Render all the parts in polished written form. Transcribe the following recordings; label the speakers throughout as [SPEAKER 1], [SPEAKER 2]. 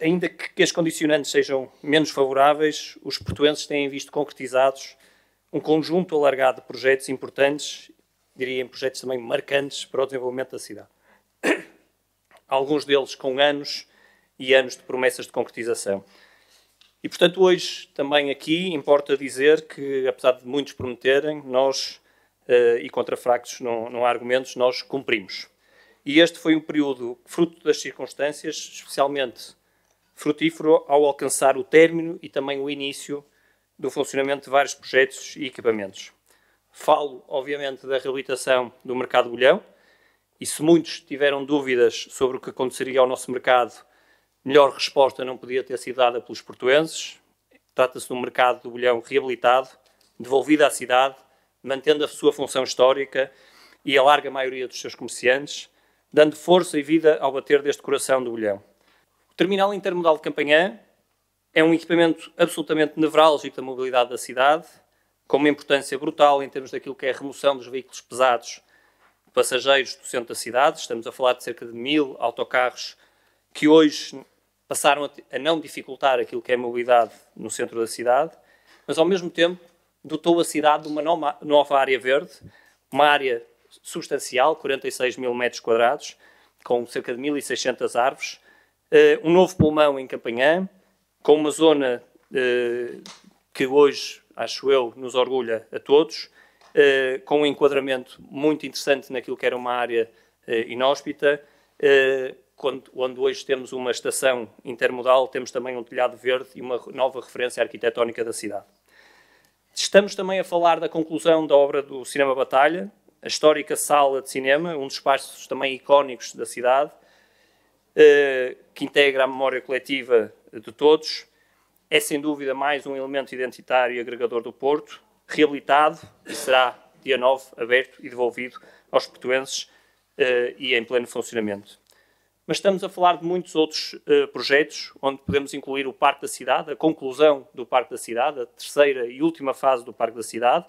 [SPEAKER 1] Ainda que as condicionantes sejam menos favoráveis, os portuenses têm visto concretizados um conjunto alargado de projetos importantes, diria em projetos também marcantes para o desenvolvimento da cidade. Alguns deles com anos e anos de promessas de concretização. E, portanto, hoje também aqui importa dizer que, apesar de muitos prometerem, nós, e contra fracos não há argumentos, nós cumprimos. E este foi um período fruto das circunstâncias, especialmente frutífero ao alcançar o término e também o início do funcionamento de vários projetos e equipamentos. Falo, obviamente, da reabilitação do mercado Bolhão, e se muitos tiveram dúvidas sobre o que aconteceria ao nosso mercado, melhor resposta não podia ter sido dada pelos portuenses. Trata-se de um mercado do Bolhão reabilitado, devolvido à cidade, mantendo a sua função histórica e a larga maioria dos seus comerciantes, dando força e vida ao bater deste coração do Bolhão. O terminal intermodal de Campanhã é um equipamento absolutamente nevrálgico da mobilidade da cidade, com uma importância brutal em termos daquilo que é a remoção dos veículos pesados passageiros do centro da cidade. Estamos a falar de cerca de 1000 autocarros que hoje passaram a não dificultar aquilo que é a mobilidade no centro da cidade, mas ao mesmo tempo dotou a cidade de uma nova área verde, uma área substancial, 46 mil metros quadrados, com cerca de 1.600 árvores, um novo pulmão em Campanhã, com uma zona que hoje, acho eu, nos orgulha a todos, com um enquadramento muito interessante naquilo que era uma área inóspita, onde hoje temos uma estação intermodal, temos também um telhado verde e uma nova referência arquitetónica da cidade. Estamos também a falar da conclusão da obra do Cinema Batalha, a histórica sala de cinema, um dos espaços também icónicos da cidade, que integra a memória coletiva de todos. É, sem dúvida, mais um elemento identitário e agregador do Porto, reabilitado e será, dia 9, aberto e devolvido aos portuenses e em pleno funcionamento. Mas estamos a falar de muitos outros projetos, onde podemos incluir o Parque da Cidade, a conclusão do Parque da Cidade, a terceira e última fase do Parque da Cidade,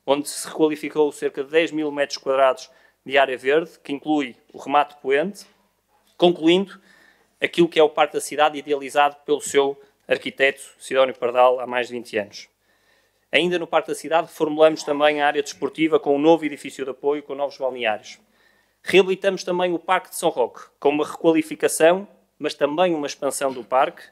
[SPEAKER 1] onde se requalificou cerca de 10 mil metros quadrados de área verde, que inclui o remate poente, concluindo aquilo que é o Parque da Cidade, idealizado pelo seu arquiteto Sidónio Pardal há mais de 20 anos. Ainda no Parque da Cidade, formulamos também a área desportiva com um novo edifício de apoio, com novos balneários. Reabilitamos também o Parque de São Roque, com uma requalificação, mas também uma expansão do parque,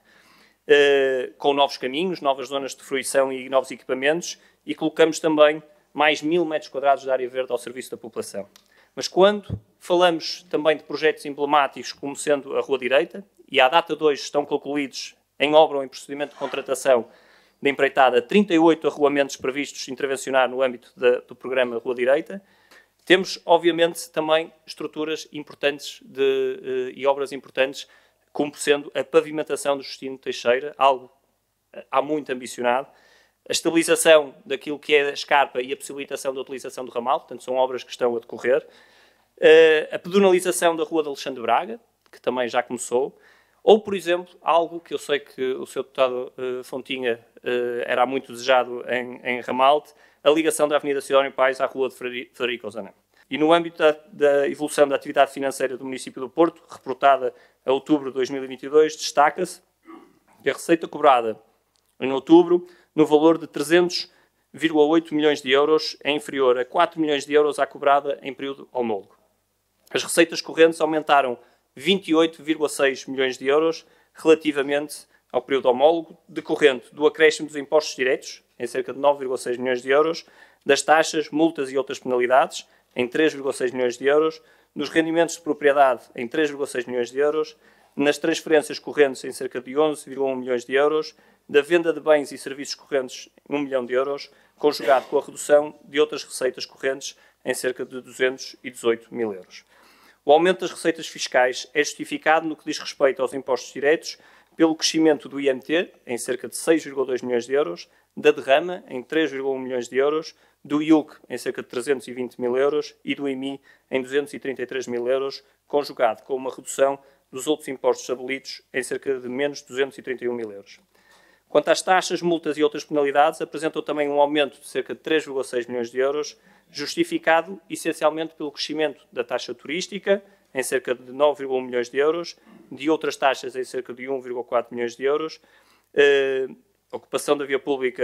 [SPEAKER 1] com novos caminhos, novas zonas de fruição e novos equipamentos, e colocamos também mais 1000 metros quadrados de área verde ao serviço da população. Mas quando falamos também de projetos emblemáticos, como sendo a Rua Direita, e à data de hoje estão concluídos em obra ou em procedimento de contratação de empreitada 38 arruamentos previstos intervencionar no âmbito do programa Rua Direita, temos, obviamente, também estruturas importantes e obras importantes, como sendo a pavimentação do Justino Teixeira, algo há muito ambicionado, a estabilização daquilo que é a escarpa e a possibilitação da utilização do ramal, portanto, são obras que estão a decorrer, a pedonalização da Rua de Alexandre Braga, que também já começou, ou, por exemplo, algo que eu sei que o Sr. Deputado Fontinha era muito desejado em Ramalte, a ligação da Avenida Sidónio Pais à Rua de Frederico Ozanam. E no âmbito da evolução da atividade financeira do município do Porto, reportada a outubro de 2022, destaca-se que a receita cobrada em outubro, no valor de 300,8 milhões de euros, é inferior a 4 milhões de euros à cobrada em período homólogo. As receitas correntes aumentaram 28,6 milhões de euros relativamente ao período homólogo, decorrente do acréscimo dos impostos diretos, em cerca de 9,6 milhões de euros, das taxas, multas e outras penalidades, em 3,6 milhões de euros, nos rendimentos de propriedade, em 3,6 milhões de euros, nas transferências correntes, em cerca de 11,1 milhões de euros, da venda de bens e serviços correntes, 1 milhão de euros, conjugado com a redução de outras receitas correntes, em cerca de 218 mil euros. O aumento das receitas fiscais é justificado no que diz respeito aos impostos diretos pelo crescimento do IMT, em cerca de 6,2 milhões de euros, da derrama, em 3,1 milhões de euros, do IUC, em cerca de 320 mil euros, e do IMI, em 233 mil euros, conjugado com uma redução dos outros impostos abolidos, em cerca de menos 231 mil euros. Quanto às taxas, multas e outras penalidades, apresentam também um aumento de cerca de 3,6 milhões de euros, justificado essencialmente pelo crescimento da taxa turística, em cerca de 9,1 milhões de euros, de outras taxas em cerca de 1,4 milhões de euros, ocupação da via pública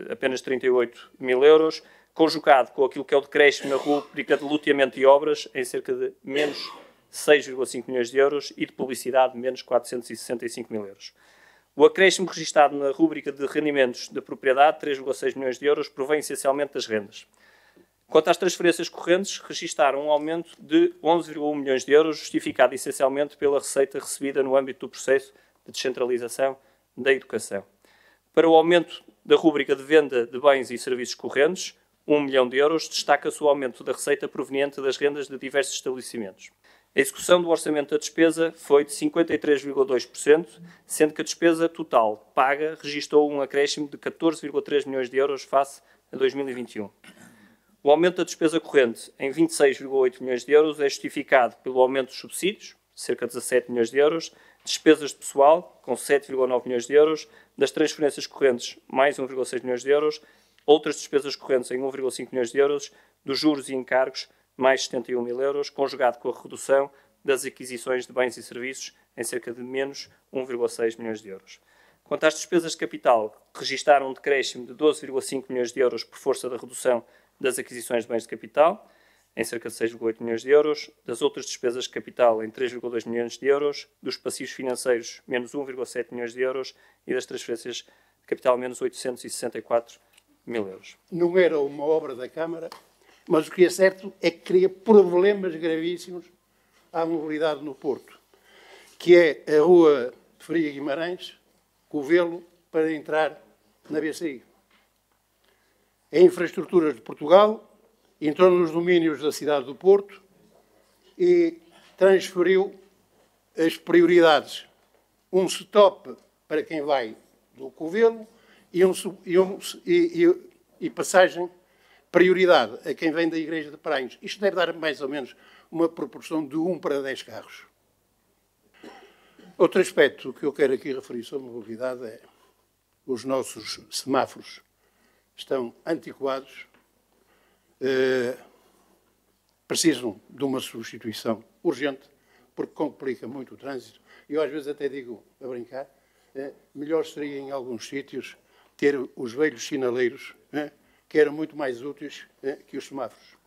[SPEAKER 1] apenas 38 mil euros, conjugado com aquilo que é o decréscimo na rubrica de loteamento e obras em cerca de menos 6,5 milhões de euros e de publicidade menos 465 mil euros. O acréscimo registado na rúbrica de rendimentos de propriedade, 3,6 milhões de euros, provém essencialmente das rendas. Quanto às transferências correntes, registaram um aumento de 11,1 milhões de euros, justificado essencialmente pela receita recebida no âmbito do processo de descentralização da educação. Para o aumento da rúbrica de venda de bens e serviços correntes, 1 milhão de euros, destaca-se o aumento da receita proveniente das rendas de diversos estabelecimentos. A execução do orçamento da despesa foi de 53,2%, sendo que a despesa total paga registrou um acréscimo de 14,3 milhões de euros face a 2021. O aumento da despesa corrente em 26,8 milhões de euros é justificado pelo aumento dos subsídios, cerca de 17 milhões de euros, despesas de pessoal, com 7,9 milhões de euros, das transferências correntes, mais 1,6 milhões de euros, outras despesas correntes em 1,5 milhões de euros, dos juros e encargos, mais 71 mil euros, conjugado com a redução das aquisições de bens e serviços em cerca de menos 1,6 milhões de euros. Quanto às despesas de capital, registaram um decréscimo de 12,5 milhões de euros por força da redução das aquisições de bens de capital, em cerca de 6,8 milhões de euros, das outras despesas de capital em 3,2 milhões de euros, dos passivos financeiros menos 1,7 milhões de euros e das transferências de capital menos 864 mil euros.
[SPEAKER 2] Não era uma obra da Câmara, mas o que é certo é que cria problemas gravíssimos à mobilidade no Porto, que é a rua de Faria Guimarães, Covelo, para entrar na BCI. A Infraestruturas de Portugal entrou nos domínios da cidade do Porto e transferiu as prioridades. Um stop para quem vai do Covelo e passagem prioridade a quem vem da Igreja de Paranhos. Isto deve dar mais ou menos uma proporção de 1 para 10 carros. Outro aspecto que eu quero aqui referir sobre a mobilidade é os nossos semáforos estão antiquados, precisam de uma substituição urgente, porque complica muito o trânsito. E eu às vezes até digo, a brincar, melhor seria em alguns sítios ter os velhos sinaleiros, que eram muito mais úteis que os semáforos.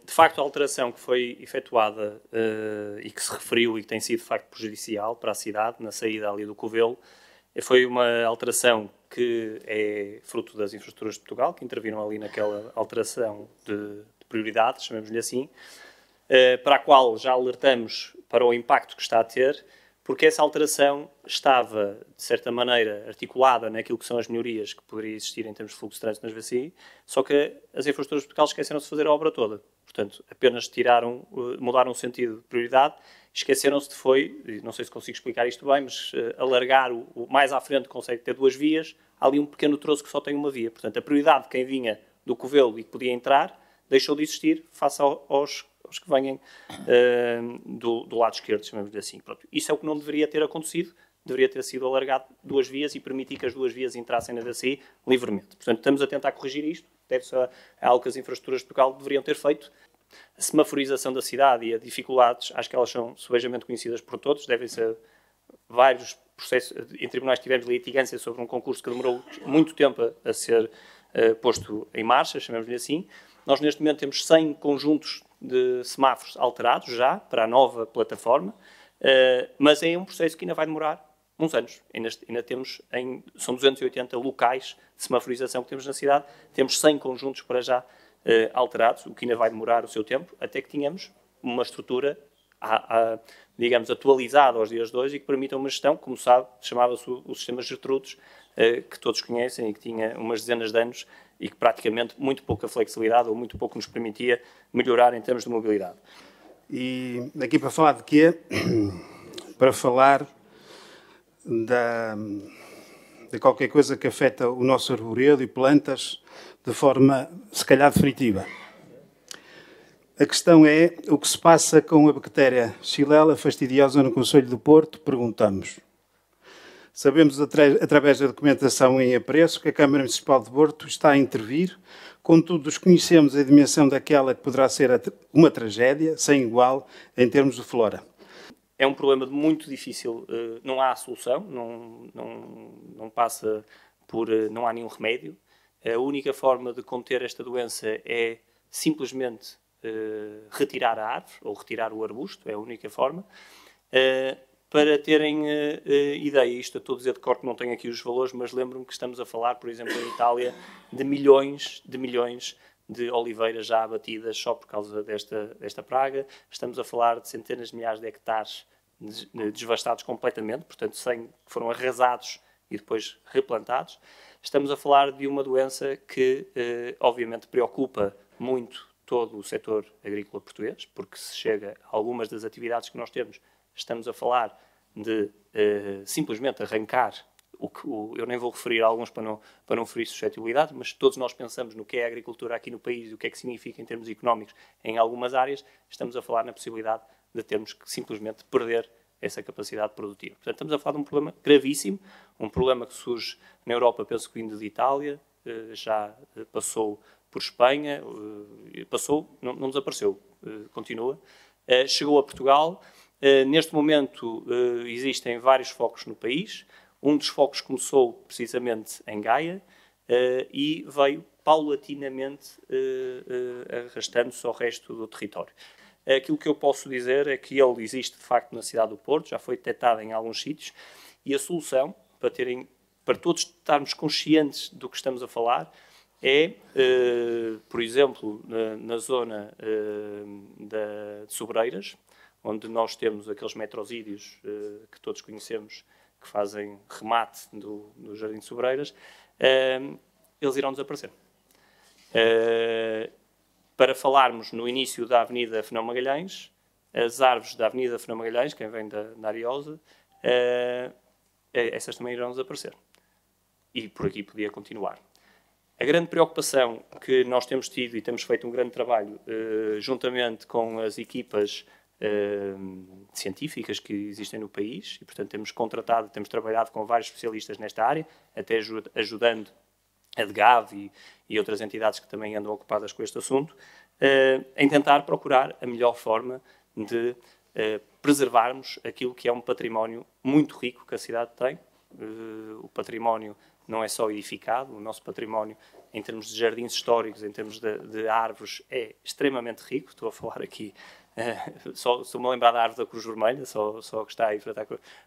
[SPEAKER 1] De facto, a alteração que foi efetuada e que se referiu e que tem sido de facto prejudicial para a cidade, na saída ali do Covelo, foi uma alteração que é fruto das infraestruturas de Portugal, que interviram ali naquela alteração de prioridades, chamemos-lhe assim, para a qual já alertamos para o impacto que está a ter, porque essa alteração estava, de certa maneira, articulada naquilo que são as melhorias que poderiam existir em termos de fluxo de trânsito nas VCI, só que as infraestruturas de Portugal esqueceram-se de fazer a obra toda. Portanto, apenas mudaram o sentido de prioridade, esqueceram-se de não sei se consigo explicar isto bem, mas alargar mais à frente consegue ter 2 vias, há ali um pequeno troço que só tem uma via. Portanto, a prioridade de quem vinha do Covelo e que podia entrar, deixou de existir face aos que venham do lado esquerdo, chamamos-lhe assim. Pronto. Isso é o que não deveria ter acontecido, deveria ter sido alargado 2 vias e permitir que as 2 vias entrassem na VCI livremente. Portanto, estamos a tentar corrigir isto, deve-se a algo que as infraestruturas de Portugal deveriam ter feito. A semaforização da cidade e as dificuldades, acho que elas são subejamente conhecidas por todos, devem ser vários processos, em tribunais tivemos litigância sobre um concurso que demorou muito tempo a ser posto em marcha, chamemos-lhe assim. Nós neste momento temos 100 conjuntos de semáforos alterados já para a nova plataforma, mas é um processo que ainda vai demorar uns anos. Ainda temos, são 280 locais de semaforização que temos na cidade, temos 100 conjuntos para já alterados, o que ainda vai demorar o seu tempo, até que tenhamos uma estrutura, digamos, atualizada aos dias de hoje e que permita uma gestão, como sabe, chamava-se o sistema Gertrudes, que todos conhecem e que tinha umas dezenas de anos e que praticamente muito pouca flexibilidade ou muito pouco nos permitia melhorar em termos de mobilidade.
[SPEAKER 3] E aqui para falar de quê? Para falar de qualquer coisa que afeta o nosso arvoredo e plantas de forma, se calhar, definitiva. A questão é o que se passa com a bactéria Xylella fastidiosa no Concelho do Porto, perguntamos. Sabemos, através da documentação em apreço, que a Câmara Municipal de Borto está a intervir, contudo, desconhecemos a dimensão daquela que poderá ser uma tragédia sem igual em termos de flora.
[SPEAKER 1] É um problema muito difícil, não há solução, não passa por... não há nenhum remédio. A única forma de conter esta doença é simplesmente retirar a árvore ou retirar o arbusto, é a única forma. Para terem ideia, isto eu estou a dizer de cor que não tenho aqui os valores, mas lembro-me que estamos a falar, por exemplo, em Itália, de milhões de oliveiras já abatidas só por causa desta praga. Estamos a falar de centenas de milhares de hectares devastados completamente, portanto, que foram arrasados e depois replantados. Estamos a falar de uma doença que, obviamente, preocupa muito todo o setor agrícola português, porque se chega a algumas das atividades que nós temos, estamos a falar de simplesmente arrancar, eu nem vou referir a alguns para não ferir suscetibilidade, mas todos nós pensamos no que é a agricultura aqui no país e o que é que significa em termos económicos em algumas áreas, estamos a falar na possibilidade de termos que simplesmente perder essa capacidade produtiva. Portanto, estamos a falar de um problema gravíssimo, um problema que surge na Europa, penso que vindo de Itália, já passou por Espanha, não desapareceu, continua, chegou a Portugal. Neste momento existem vários focos no país. Um dos focos começou precisamente em Gaia e veio paulatinamente arrastando-se ao resto do território. Aquilo que eu posso dizer é que ele existe de facto na cidade do Porto, já foi detectado em alguns sítios, e a solução, para todos estarmos conscientes do que estamos a falar, é, por exemplo, na zona de Sobreiras, onde nós temos aqueles metrosídeos que todos conhecemos, que fazem remate do Jardim de Sobreiras, eles irão desaparecer. Para falarmos no início da Avenida Fernão Magalhães, as árvores da Avenida Fernão Magalhães, quem vem da Ariosa, essas também irão desaparecer. E por aqui podia continuar. A grande preocupação que nós temos tido e temos feito um grande trabalho juntamente com as equipas científicas que existem no país e, portanto, temos trabalhado com vários especialistas nesta área, até ajudando a DGAV e outras entidades que também andam ocupadas com este assunto, em tentar procurar a melhor forma de preservarmos aquilo que é um património muito rico que a cidade tem. O património não é só edificado, o nosso património, em termos de jardins históricos, em termos de árvores, é extremamente rico. Estou a falar aqui, estou-me a lembrar da árvore da Cruz Vermelha, só que está aí frente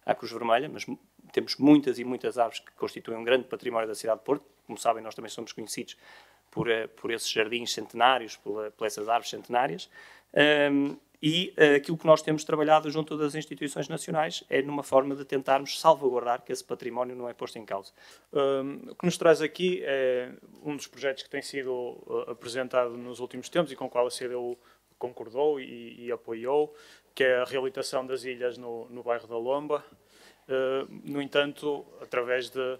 [SPEAKER 1] à Cruz Vermelha, mas temos muitas e muitas árvores que constituem um grande património da cidade de Porto. Como sabem, nós também somos conhecidos por esses jardins centenários, por essas árvores centenárias. E aquilo que nós temos trabalhado junto das instituições nacionais é numa forma de tentarmos salvaguardar que esse património não é posto em causa.
[SPEAKER 4] O que nos traz aqui é um dos projetos que tem sido apresentado nos últimos tempos e com o qual a CDU concordou e apoiou, que é a reabilitação das ilhas no bairro da Lomba. No entanto, através de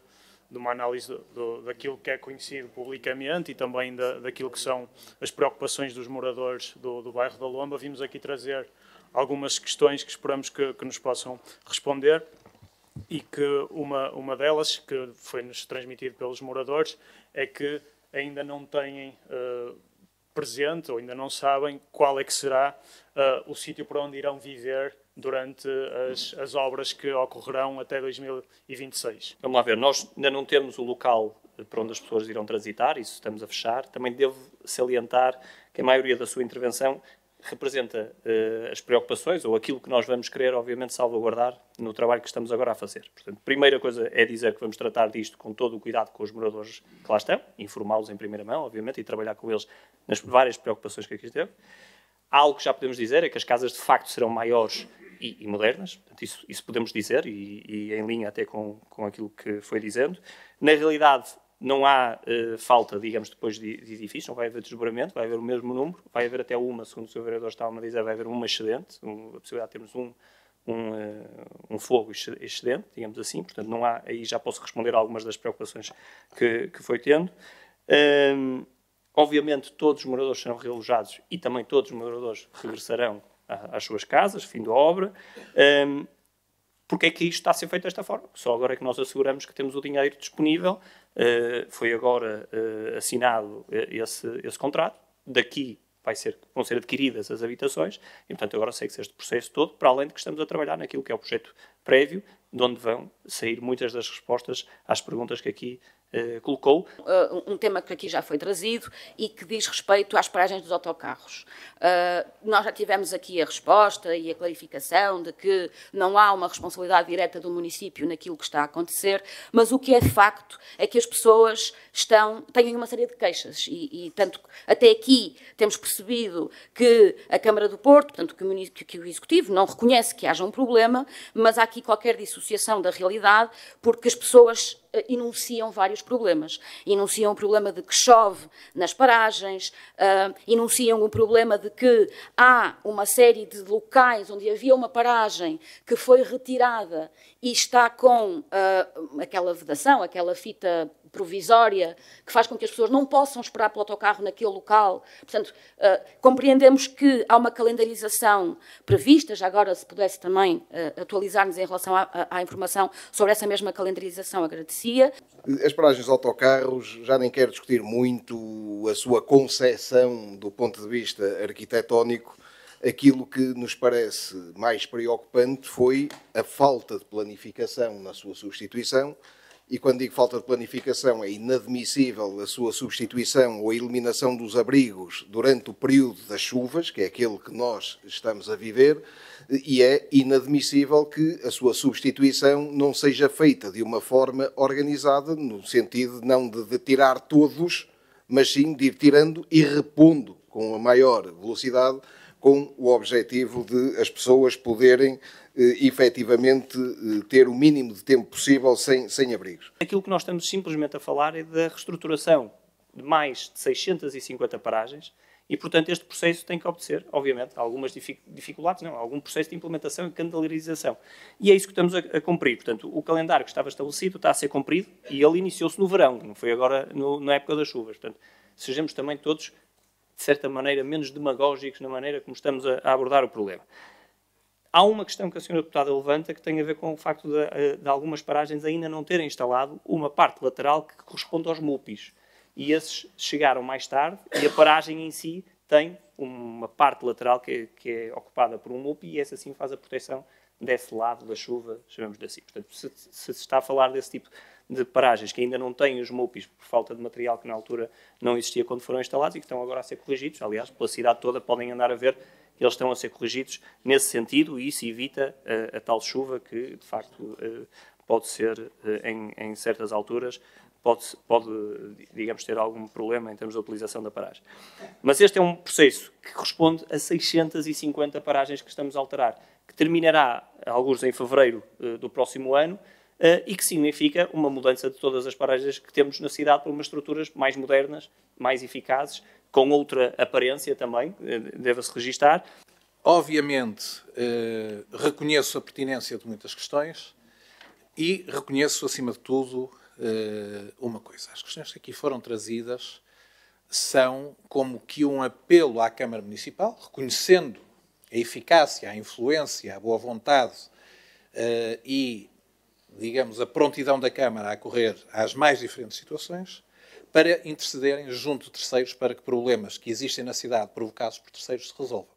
[SPEAKER 4] uma análise daquilo que é conhecido publicamente e também daquilo que são as preocupações dos moradores do bairro da Lomba, vimos aqui trazer algumas questões que esperamos que nos possam responder e que uma delas, que foi-nos transmitido pelos moradores, é que ainda não têm presente ou ainda não sabem qual é que será o sítio para onde irão viver durante as obras que ocorrerão até 2026.
[SPEAKER 1] Vamos lá ver, nós ainda não temos o local para onde as pessoas irão transitar, isso estamos a fechar. Também devo salientar que a maioria da sua intervenção representa as preocupações ou aquilo que nós vamos querer, obviamente, salvaguardar no trabalho que estamos agora a fazer. Portanto, a primeira coisa é dizer que vamos tratar disto com todo o cuidado com os moradores que lá estão, informá-los em primeira mão, obviamente, e trabalhar com eles nas várias preocupações que aqui teve. Algo que já podemos dizer é que as casas, de facto, serão maiores e modernas, portanto, isso podemos dizer, e em linha até com aquilo que foi dizendo. Na realidade, não há falta, digamos, depois de edifícios, não vai haver desdobramento, vai haver o mesmo número, vai haver até segundo o Sr. Vereador estava a dizer, vai haver uma excedente, a possibilidade de termos um fogo excedente, digamos assim, portanto, não há, aí já posso responder a algumas das preocupações que foi tendo. Obviamente, todos os moradores serão realojados e também todos os moradores regressarão às suas casas, fim da obra. porque é que isto está a ser feito desta forma. Só agora é que nós asseguramos que temos o dinheiro disponível. Foi agora assinado esse contrato. Daqui vão ser adquiridas as habitações e, portanto, agora segue-se este processo todo, para além de que estamos a trabalhar naquilo que é o projeto prévio, de onde vão sair muitas das respostas às perguntas que aqui colocou.
[SPEAKER 5] Um tema que aqui já foi trazido e que diz respeito às paragens dos autocarros. Nós já tivemos aqui a resposta e a clarificação de que não há uma responsabilidade direta do município naquilo que está a acontecer, mas o que é facto é que as pessoas têm uma série de queixas e tanto até aqui temos percebido que a Câmara do Porto, portanto que o Executivo não reconhece que haja um problema, mas há aqui qualquer dissociação da realidade, porque as pessoas enunciam vários problemas. Enunciam o problema de que chove nas paragens, enunciam o problema de que há uma série de locais onde havia uma paragem que foi retirada e está com aquela vedação, aquela fita provisória, que faz com que as pessoas não possam esperar pelo autocarro naquele local. Portanto, compreendemos que há uma calendarização prevista, já agora se pudesse também atualizar-nos em relação à informação sobre essa mesma calendarização, agradecia.
[SPEAKER 6] As paragens de autocarros, já nem quero discutir muito a sua concepção do ponto de vista arquitetónico. Aquilo que nos parece mais preocupante foi a falta de planificação na sua substituição. E quando digo falta de planificação, é inadmissível a sua substituição ou a eliminação dos abrigos durante o período das chuvas, que é aquele que nós estamos a viver, e é inadmissível que a sua substituição não seja feita de uma forma organizada, no sentido não de tirar todos, mas sim de ir tirando e repondo com a maior velocidade, com o objetivo de as pessoas poderem efetivamente ter o mínimo de tempo possível sem abrigos.
[SPEAKER 1] Aquilo que nós estamos simplesmente a falar é da reestruturação de mais de 650 paragens e, portanto, este processo tem que obedecer, obviamente, algumas dificuldades, algum processo de implementação e calendarização. E é isso que estamos a cumprir. Portanto, o calendário que estava estabelecido está a ser cumprido e ele iniciou-se no verão, não foi agora na época das chuvas. Portanto, sejamos também todos, de certa maneira, menos demagógicos na maneira como estamos a abordar o problema. Há uma questão que a Sra. Deputada levanta que tem a ver com o facto de algumas paragens ainda não terem instalado uma parte lateral que corresponde aos MUPIs. E esses chegaram mais tarde e a paragem em si tem uma parte lateral que é ocupada por um MUPI e essa sim faz a proteção desse lado da chuva, chamamos-lhe assim. Portanto, se está a falar desse tipo de paragens que ainda não têm os MUPIs por falta de material que na altura não existia quando foram instalados e que estão agora a ser corrigidos, aliás, pela cidade toda podem andar a ver que eles estão a ser corrigidos nesse sentido e isso evita a tal chuva que, de facto, pode ser, em certas alturas, pode, digamos, ter algum problema em termos de utilização da paragem. Mas este é um processo que corresponde a 650 paragens que estamos a alterar, que terminará, alguns em fevereiro do próximo ano, e que significa uma mudança de todas as paragens que temos na cidade para umas estruturas mais modernas, mais eficazes, com outra aparência também, deve-se registar.
[SPEAKER 7] Obviamente, reconheço a pertinência de muitas questões e reconheço, acima de tudo, uma coisa. As questões que aqui foram trazidas são como que um apelo à Câmara Municipal, reconhecendo a eficácia, a influência, a boa vontade e, digamos, a prontidão da Câmara a acorrer às mais diferentes situações, para intercederem junto de terceiros para que problemas que existem na cidade provocados por terceiros se resolvam.